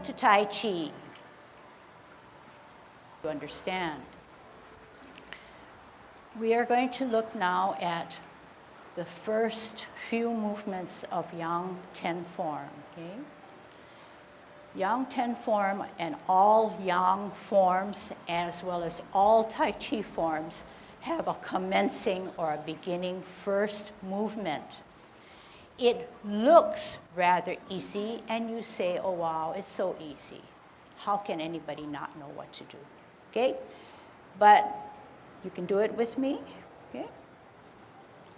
to Tai Chi. To understand. We are going to look now at the first few movements of Yang Ten form, okay? Yang Ten form and all Yang forms, as well as all Tai Chi forms, have a commencing or a beginning first movement. It looks rather easy, and you say, oh wow, it's so easy. How can anybody not know what to do? Okay? But you can do it with me, okay?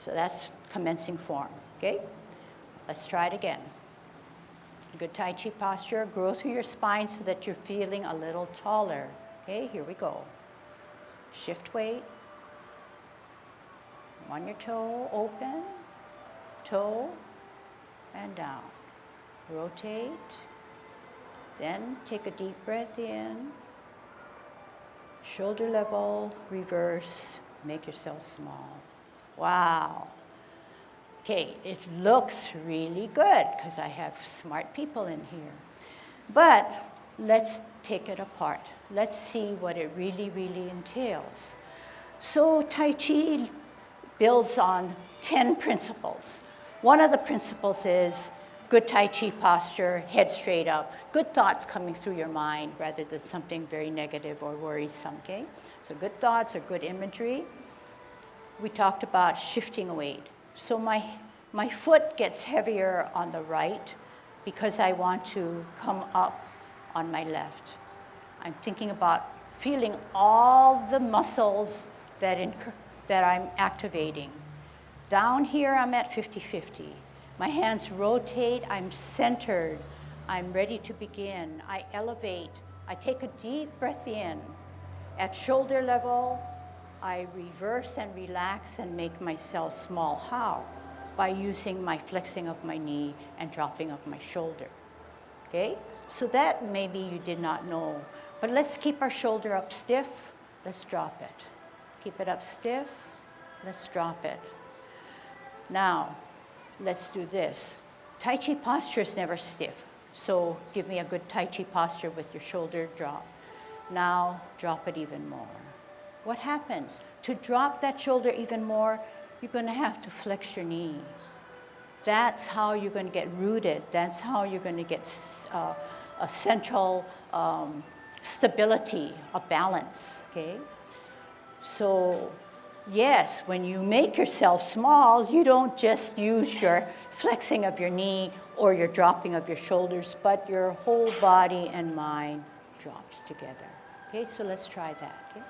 So that's commencing form, okay? Let's try it again. Good Tai Chi posture, grow through your spine so that you're feeling a little taller. Okay, here we go. Shift weight. On your toe, open, toe, and down. Rotate. Then take a deep breath in. Shoulder level, reverse, make yourself small. Wow. Okay, it looks really good because I have smart people in here. But let's take it apart. Let's see what it really, really entails. So Tai Chi builds on 10 principles. One of the principles is good Tai Chi posture, head straight up, good thoughts coming through your mind rather than something very negative or worrisome, okay? So good thoughts or good imagery. We talked about shifting weight. So my foot gets heavier on the right because I want to come up on my left. I'm thinking about feeling all the muscles that I'm activating. Down here, I'm at 50-50. My hands rotate, I'm centered, I'm ready to begin. I elevate, I take a deep breath in. At shoulder level, I reverse and relax and make myself small. How? By using my flexing of my knee and dropping of my shoulder. Okay? So that maybe you did not know. But let's keep our shoulder up stiff. Let's drop it. Keep it up stiff. Let's drop it. Now, let's do this. Tai Chi posture is never stiff. So give me a good Tai Chi posture with your shoulder drop. Now, drop it even more. What happens? To drop that shoulder even more, you're going to have to flex your knee. That's how you're going to get rooted. That's how you're going to get a central stability, a balance, okay? So, yes, when you make yourself small, you don't just use your flexing of your knee or your dropping of your shoulders, but your whole body and mind drops together. Okay, so let's try that. Okay?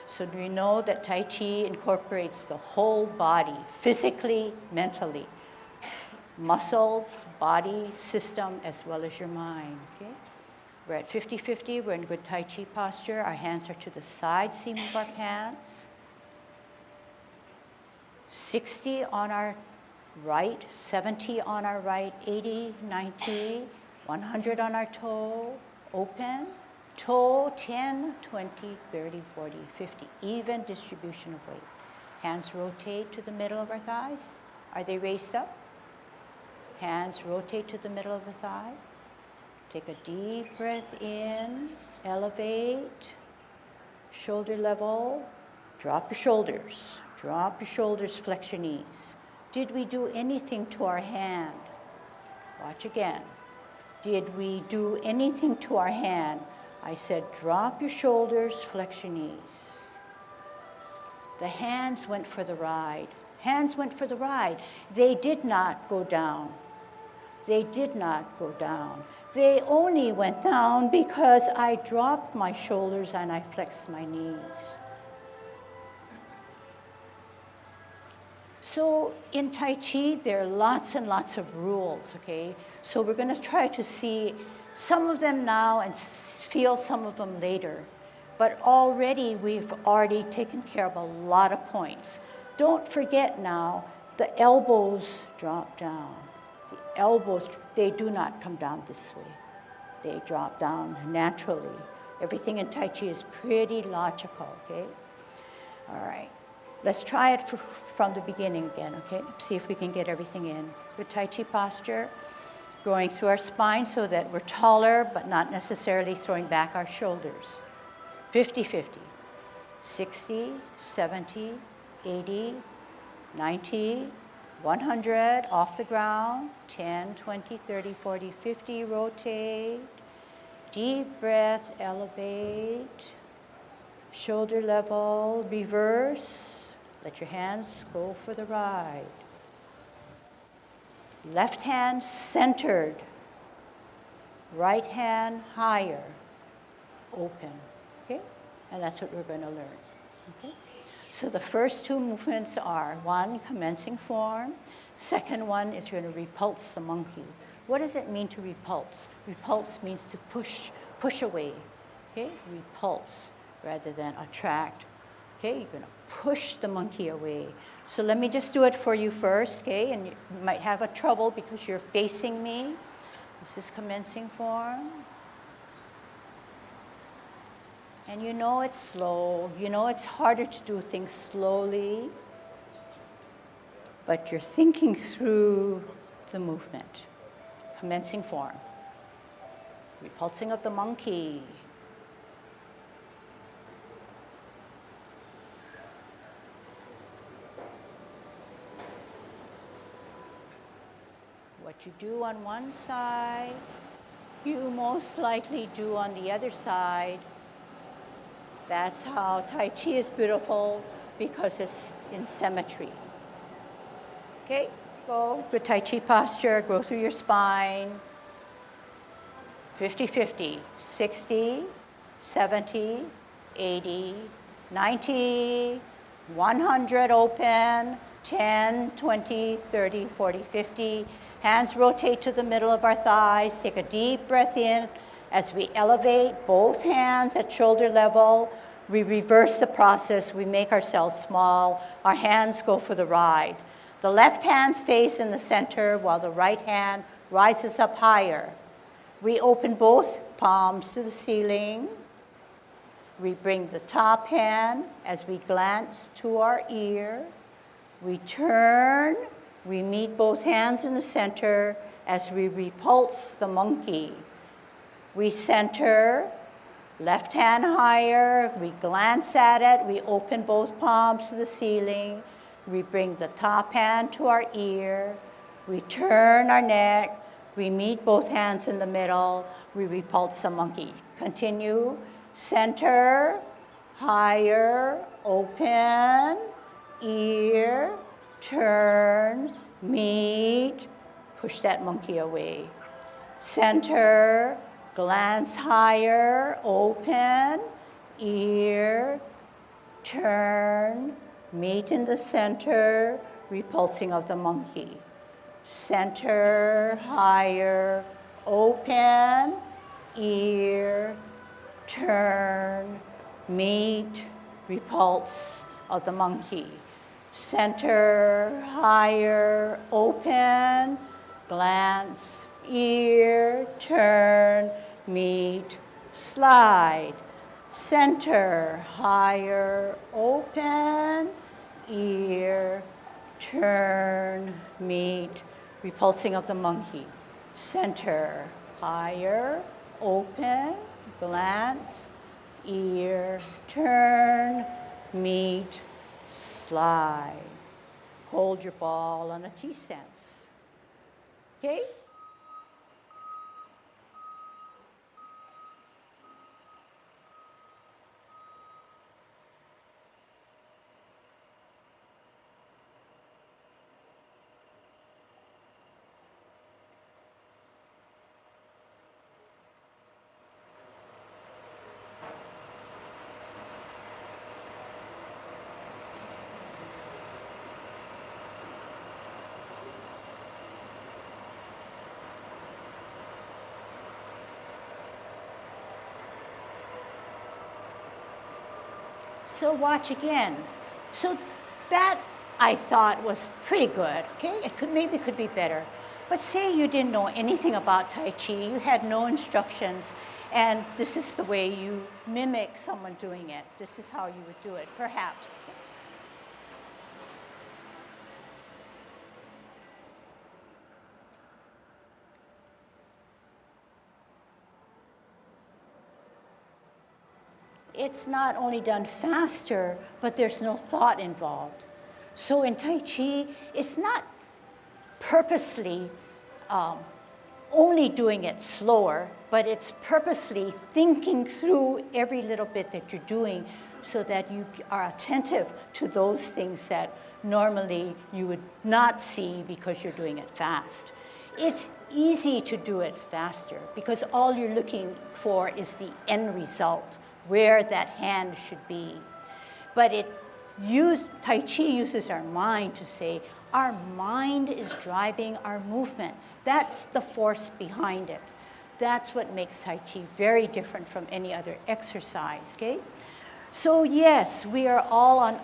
So do you know that Tai Chi incorporates the whole body, physically, mentally, muscles, body, system, as well as your mind, okay? We're at 50-50, we're in good Tai Chi posture. Our hands are to the side seam of our pants. 60 on our right, 70 on our right, 80, 90, 100 on our toe, open. Toe, 10, 20, 30, 40, 50. Even distribution of weight. Hands rotate to the middle of our thighs. Are they raised up? Hands rotate to the middle of the thigh. Take a deep breath in. Elevate. Shoulder level. Drop your shoulders. Drop your shoulders, flex your knees. Did we do anything to our hand? Watch again. Did we do anything to our hand? I said, drop your shoulders, flex your knees. The hands went for the ride. Hands went for the ride. They did not go down. They did not go down. They only went down because I dropped my shoulders and I flexed my knees. So in Tai Chi, there are lots and lots of rules, okay? So we're going to try to see some of them now and feel some of them later. But we've already taken care of a lot of points. Don't forget now, the elbows drop down. The elbows, they do not come down this way. They drop down naturally. Everything in Tai Chi is pretty logical, okay? All right. Let's try it from the beginning again, okay? See if we can get everything in. Good Tai Chi posture. going through our spine so that we're taller, but not necessarily throwing back our shoulders. 50-50. 60, 70, 80, 90, 100, off the ground, 10, 20, 30, 40, 50, rotate. Deep breath, elevate. Shoulder level, reverse. Let your hands go for the ride. Left hand centered. Right hand higher. Open. Okay? And that's what we're going to learn. Okay? So the first two movements are, one, commencing form. Second one is you're going to repulse the monkey. What does it mean to repulse? Repulse means to push away. Okay? Repulse rather than attract. Okay? You're going to push the monkey away. So let me just do it for you first, okay? And you might have a trouble because you're facing me. This is commencing form. And you know it's slow. You know it's harder to do things slowly. But you're thinking through the movement. Commencing form. Repulsing of the monkey. What you do on one side, you most likely do on the other side. That's how Tai Chi is beautiful, because it's in symmetry. Okay, go. Good Tai Chi posture, go through your spine. 50-50, 60, 70, 80, 90, 100 open, 10, 20, 30, 40, 50. Hands rotate to the middle of our thighs. Take a deep breath in. As we elevate both hands at shoulder level, we reverse the process. We make ourselves small. Our hands go for the ride. The left hand stays in the center while the right hand rises up higher. We open both palms to the ceiling. We bring the top hand as we glance to our ear. We turn. We meet both hands in the center as we repulse the monkey. We center, left hand higher. We glance at it. We open both palms to the ceiling. We bring the top hand to our ear. We turn our neck. We meet both hands in the middle. We repulse the monkey. Continue. Center, higher, open, ear, turn, meet, push that monkey away. Center, glance higher, open, ear, turn, meet in the center, repulsing of the monkey. Center, higher, open, ear, turn, meet, repulse of the monkey. Center, higher, open, glance, ear, turn, meet, slide. Center, higher, open, ear, turn, meet, repulsing of the monkey. Center, higher, open, glance, ear, turn, meet, slide. Hold your ball on a T-sense. Okay? So watch again. So that I thought was pretty good, okay? Maybe could be better. But say you didn't know anything about Tai Chi, you had no instructions, and this is the way you mimic someone doing it. This is how you would do it, perhaps. it's not only done faster, but there's no thought involved. So in Tai Chi, it's not purposely only doing it slower, but it's purposely thinking through every little bit that you're doing so that you are attentive to those things that normally you would not see because you're doing it fast. It's easy to do it faster because all you're looking for is the end result, where that hand should be. But Tai Chi uses our mind to say, our mind is driving our movements. That's the force behind it. That's what makes Tai Chi very different from any other exercise, okay? So yes, we are all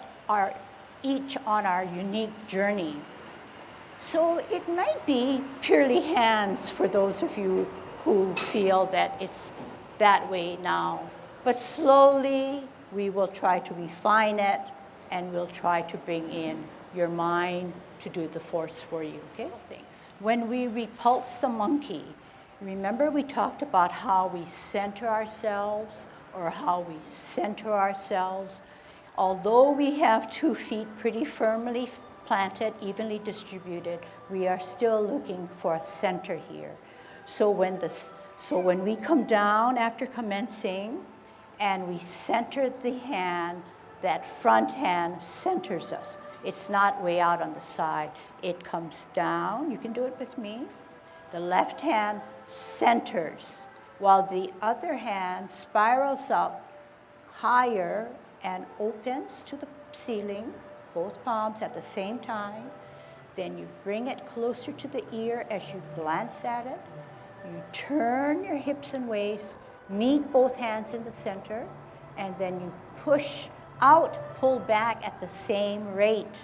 each on our unique journey. So it might be purely hands for those of you who feel that it's that way now. But slowly, we will try to refine it, and we'll try to bring in your mind to do the force for you, okay? Things. When we repulse the monkey, remember we talked about how we center ourselves or how we center ourselves. Although we have 2 feet pretty firmly planted, evenly distributed, we are still looking for a center here. So when we come down after commencing and we center the hand, that front hand centers us. It's not way out on the side. It comes down. You can do it with me. The left hand centers, while the other hand spirals up higher and opens to the ceiling, both palms at the same time. Then you bring it closer to the ear as you glance at it. You turn your hips and waist, meet both hands in the center, and then you push out, pull back at the same rate.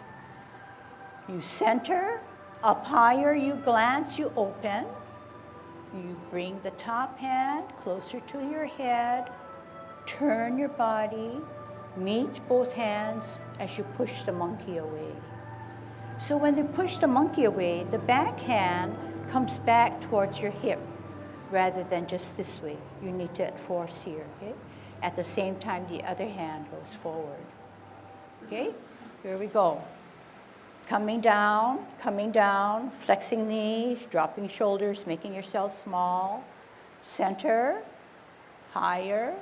You center, up higher you glance, you open. You bring the top hand closer to your head, turn your body, meet both hands as you push the monkey away. So when you push the monkey away, the back hand comes back towards your hip rather than just this way. You need to force here, okay? At the same time, the other hand goes forward. Okay? Here we go. Coming down, flexing knees, dropping shoulders, making yourself small. Center, higher,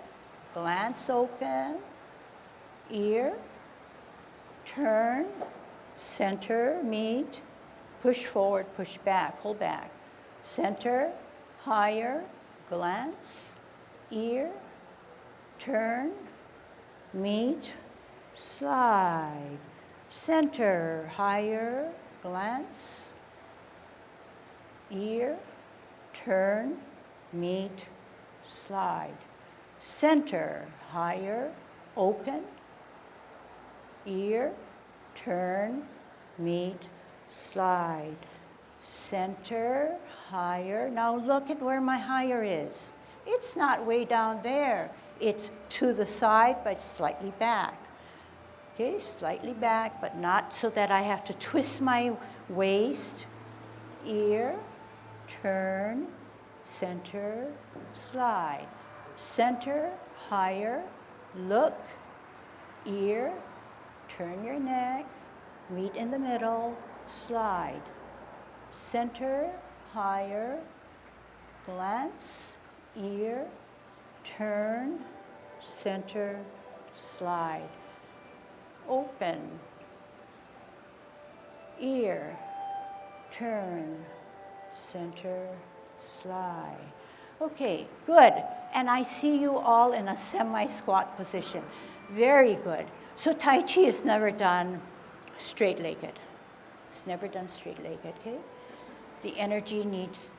glance open, ear, turn, center, meet, push forward, push back, pull back. Center, higher, glance, ear, turn, meet, slide. Center, higher, glance, ear, turn, meet, slide. Center, higher, open, ear, turn, meet, slide. Center, higher. Now look at where my higher is. It's not way down there. It's to the side, but slightly back. Okay, slightly back, but not so that I have to twist my waist. Ear, turn, center, slide. Center, higher, look, ear, turn your neck, meet in the middle, slide. Center, higher, glance, ear, turn, center, slide. Open, ear, turn, center, slide. Okay, good. And I see you all in a semi-squat position. Very good. So Tai Chi is never done straight-legged. It's never done straight-legged, okay? The energy needs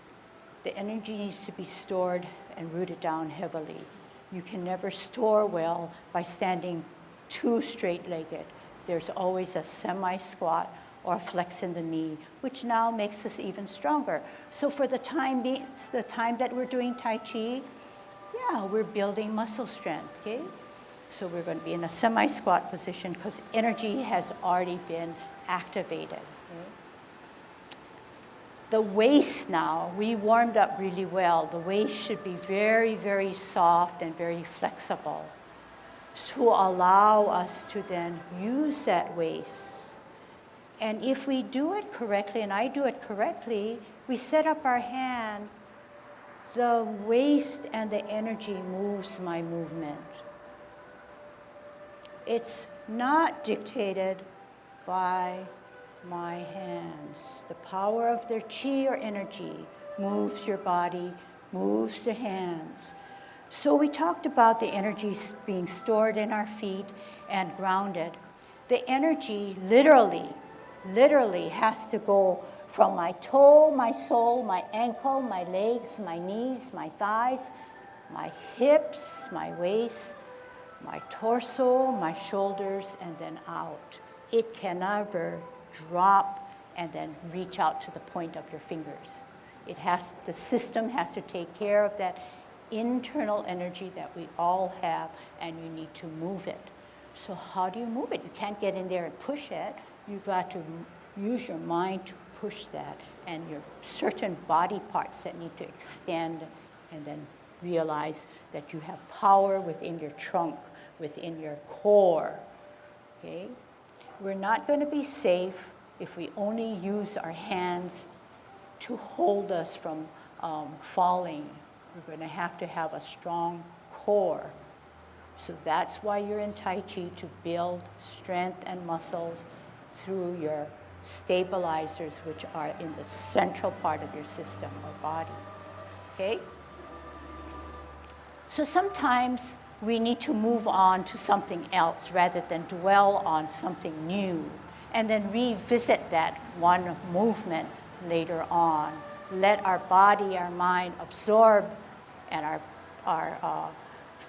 to be stored and rooted down heavily. You can never store well by standing too straight-legged. There's always a semi-squat or flex in the knee, which now makes us even stronger. So for the time that we're doing Tai Chi, yeah, we're building muscle strength, okay? So we're going to be in a semi-squat position because energy has already been activated. Okay? The waist now, we warmed up really well. The waist should be very, very soft and very flexible. to allow us to then use that waist. And if we do it correctly, and I do it correctly, we set up our hand, the waist and the energy moves my movement. It's not dictated by my hands. The power of their chi or energy moves your body, moves the hands. So we talked about the energy being stored in our feet and grounded. The energy literally has to go from my toe, my sole, my ankle, my legs, my knees, my thighs, my hips, my waist, my torso, my shoulders, and then out. It can never drop and then reach out to the point of your fingers. The system has to take care of that internal energy that we all have, and you need to move it. So how do you move it? You can't get in there and push it. You've got to use your mind to push that, and your certain body parts that need to extend, and then realize that you have power within your trunk, within your core, okay? We're not going to be safe if we only use our hands to hold us from falling. We're going to have a strong core. So that's why you're in Tai Chi, to build strength and muscles through your stabilizers, which are in the central part of your system or body, okay? So sometimes we need to move on to something else rather than dwell on something new, and then revisit that one movement later on. Let our body, our mind absorb, and our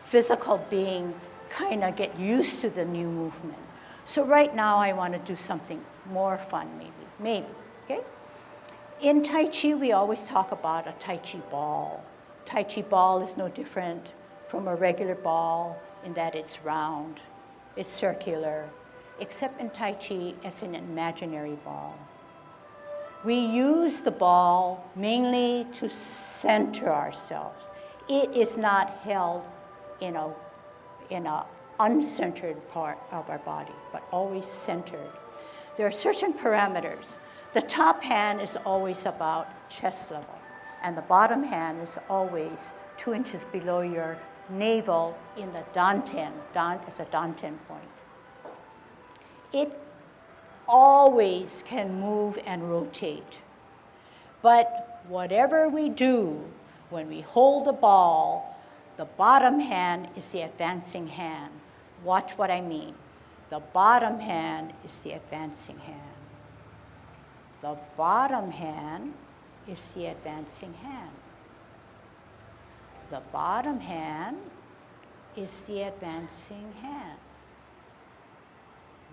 physical being kind of get used to the new movement. So right now I want to do something more fun, maybe, okay? In Tai Chi, we always talk about a Tai Chi ball. Tai Chi ball is no different from a regular ball in that it's round, it's circular, except in Tai Chi, it's an imaginary ball. We use the ball mainly to center ourselves. It is not held in a uncentered part of our body, but always centered. There are certain parameters. The top hand is always about chest level, and the bottom hand is always 2 inches below your navel in the danten. It's a danten point. It always can move and rotate. But whatever we do, when we hold the ball, the bottom hand is the advancing hand. Watch what I mean. The bottom hand is the advancing hand. The bottom hand is the advancing hand. The bottom hand is the advancing hand.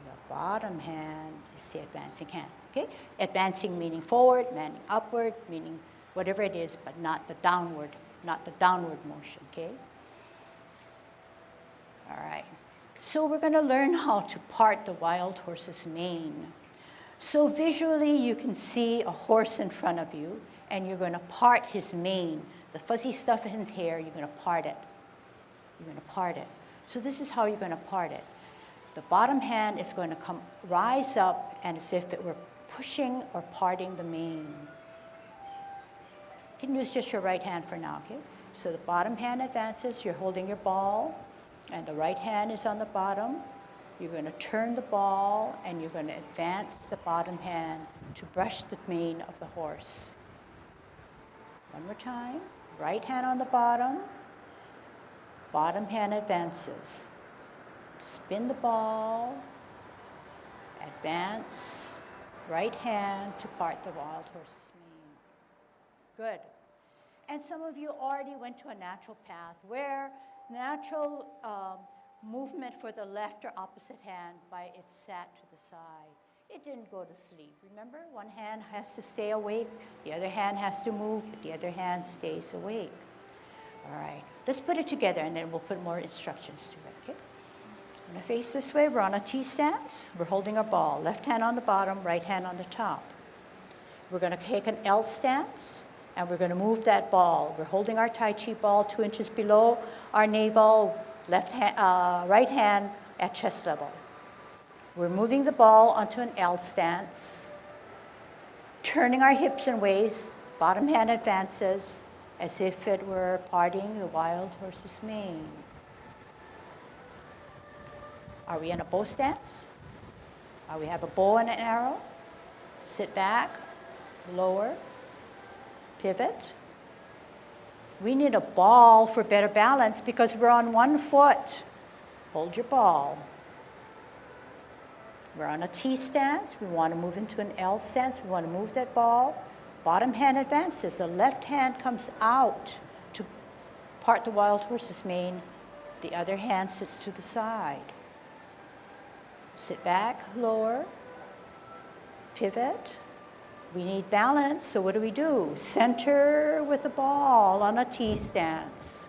The bottom hand is the advancing hand, okay? Advancing meaning forward, meaning upward, meaning whatever it is, but not the downward motion, okay? All right. So we're going to learn how to part the wild horse's mane. So visually, you can see a horse in front of you, and you're going to part his mane. The fuzzy stuff in his hair, you're going to part it. You're going to part it. So this is how you're going to part it. The bottom hand is going to rise up, and as if it were pushing or parting the mane. You can use just your right hand for now, okay? So the bottom hand advances, you're holding your ball, and the right hand is on the bottom. You're going to turn the ball, and you're going to advance the bottom hand to brush the mane of the horse. One more time. Right hand on the bottom. Bottom hand advances. Spin the ball. Advance. Right hand to part the wild horse's mane. Good. And some of you already went to a natural path where natural movement for the left or opposite hand by it sat to the side. It didn't go to sleep. Remember, one hand has to stay awake, the other hand has to move, but the other hand stays awake. All right, let's put it together, and then we'll put more instructions to it, okay? I'm going to face this way. We're on a T stance. We're holding our ball. Left hand on the bottom, right hand on the top. We're going to take an L stance, and we're going to move that ball. We're holding our Tai Chi ball 2 inches below our navel, right hand at chest level. We're moving the ball onto an L stance, turning our hips and waist, bottom hand advances, as if it were parting the wild horse's mane. Are we in a bow stance? We have a bow and an arrow. Sit back, lower, pivot. We need a ball for better balance because we're on one foot. Hold your ball. We're on a T stance. We want to move into an L stance. We want to move that ball. Bottom hand advances. The left hand comes out to part the wild horse's mane. The other hand sits to the side. Sit back, lower, pivot. We need balance, so what do? Center with the ball on a T stance.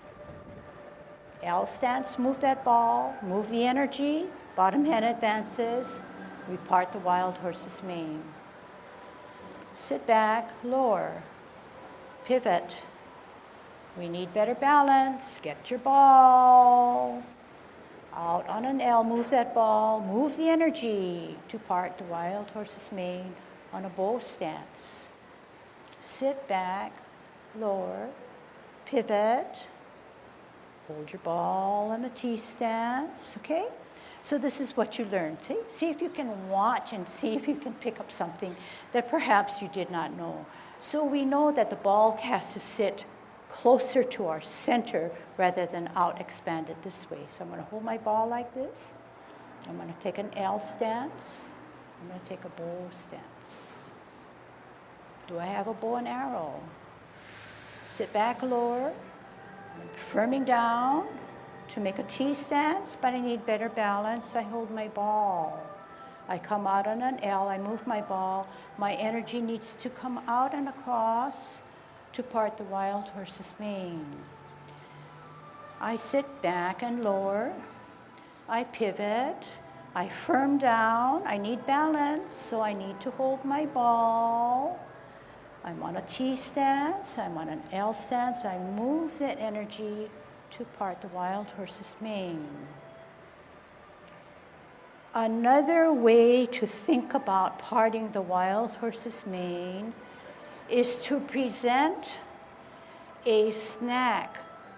L stance, move that ball, move the energy, bottom hand advances. We part the wild horse's mane. Sit back, lower, pivot. We need better balance. Get your ball out on an L, move that ball, move the energy to part the wild horse's mane on a bow stance. Sit back, lower, pivot, hold your ball on a T stance, okay? So this is what you learned. See if you can watch and see if you can pick up something that perhaps you did not know. So we know that the ball has to sit closer to our center rather than out expanded this way. So I'm going to hold my ball like this. I'm going to take an L stance. I'm going to take a bow stance. Do I have a bow and arrow? Sit back, lower. I'm firming down to make a T stance, but I need better balance. I hold my ball. I come out on an L. I move my ball. My energy needs to come out and across to part the wild horse's mane. I sit back and lower. I pivot. I firm down. I need balance, so I need to hold my ball. I'm on a T stance. I'm on an L stance. I move that energy to part the wild horse's mane. Another way to think about parting the wild horse's mane is to present a snack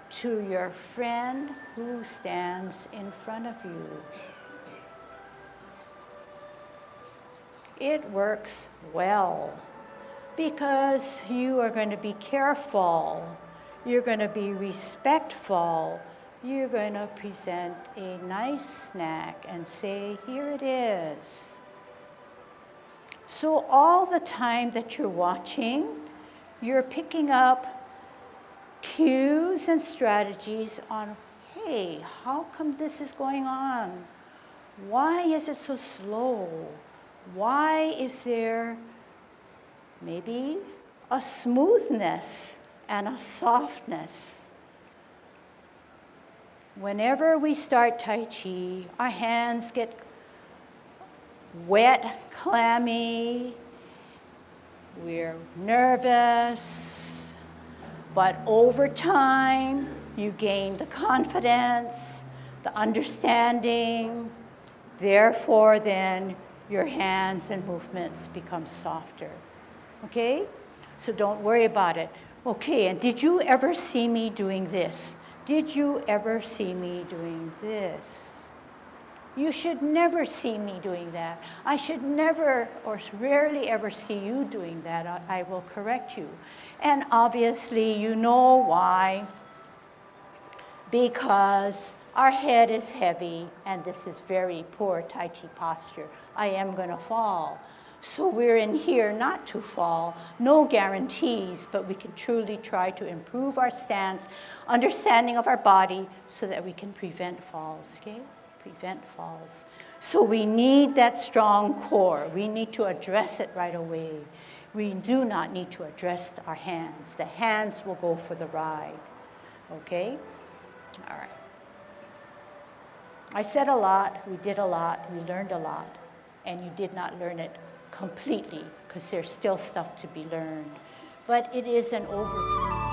to your friend who stands in front of you. It works well because you are going to be careful, you're going to be respectful, you're going to present a nice snack and say, here it is. So all the time that you're watching, you're picking up cues and strategies on, hey, how come this is going on? Why is it so slow? Why is there maybe a smoothness and a softness? Whenever we start Tai Chi, our hands get wet, clammy, we're nervous, but over time, you gain the confidence, the understanding, therefore then your hands and movements become softer, okay? So don't worry about it. Okay, and did you ever see me doing this? Did you ever see me doing this? You should never see me doing that. I should never or rarely ever see you doing that. I will correct you. And obviously you know why. Because our head is heavy and this is very poor Tai Chi posture. I am going to fall. So we're in here not to fall, no guarantees, but we can truly try to improve our stance, understanding of our body so that we can prevent falls, okay? Prevent falls. So we need that strong core. We need to address it right away. We do not need to address our hands. The hands will go for the ride, okay? All right. I said a lot, we did a lot, we learned a lot, and you did not learn it completely because there's still stuff to be learned. But it is an overview.